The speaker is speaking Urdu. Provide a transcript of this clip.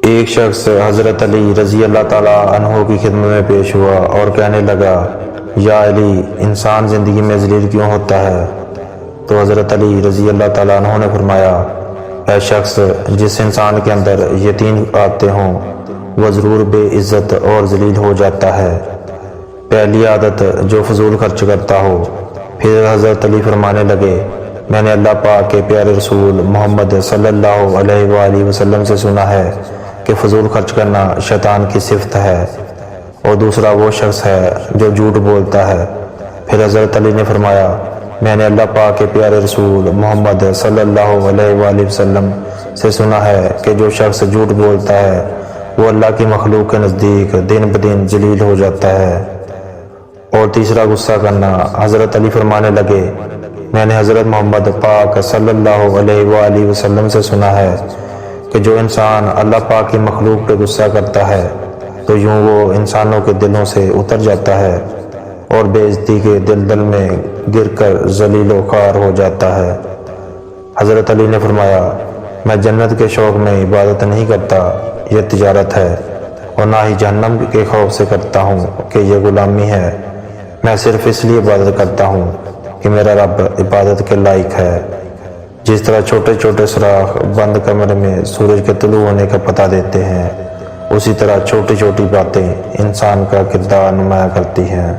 ایک شخص حضرت علی رضی اللہ تعالیٰ عنہ کی خدمت میں پیش ہوا اور کہنے لگا، یا علی، انسان زندگی میں ذلیل کیوں ہوتا ہے؟ تو حضرت علی رضی اللہ تعالیٰ عنہ نے فرمایا، اے شخص، جس انسان کے اندر یہ تین عادتیں ہوں وہ ضرور بے عزت اور ذلیل ہو جاتا ہے۔ پہلی عادت، جو فضول خرچ کرتا ہو۔ پھر حضرت علی فرمانے لگے، میں نے اللہ پاک کے پیارے رسول محمد صلی اللہ علیہ وآلہ وسلم سے سنا ہے کہ فضول خرچ کرنا شیطان کی صفت ہے۔ اور دوسرا وہ شخص ہے جو جھوٹ بولتا ہے۔ پھر حضرت علی نے فرمایا، میں نے اللہ پاک کے پیارے رسول محمد صلی اللہ علیہ وآلہ وسلم سے سنا ہے کہ جو شخص جھوٹ بولتا ہے وہ اللہ کی مخلوق کے نزدیک دن بدن ذلیل ہو جاتا ہے۔ اور تیسرا غصہ کرنا۔ حضرت علی فرمانے لگے، میں نے حضرت محمد پاک صلی اللہ علیہ وآلہ وسلم سے سنا ہے کہ جو انسان اللہ پاک کی مخلوق پہ غصہ کرتا ہے تو یوں وہ انسانوں کے دلوں سے اتر جاتا ہے اور بے عزتی کے دلدل میں گر کر ذلیل و خوار ہو جاتا ہے۔ حضرت علی نے فرمایا، میں جنت کے شوق میں عبادت نہیں کرتا، یہ تجارت ہے، اور نہ ہی جہنم کے خوف سے کرتا ہوں کہ یہ غلامی ہے۔ میں صرف اس لیے عبادت کرتا ہوں کہ میرا رب عبادت کے لائق ہے۔ جس طرح چھوٹے چھوٹے سوراخ بند کمرے میں سورج کے طلوع ہونے کا پتہ دیتے ہیں، اسی طرح چھوٹی چھوٹی باتیں انسان کا کردار نمایاں کرتی ہیں۔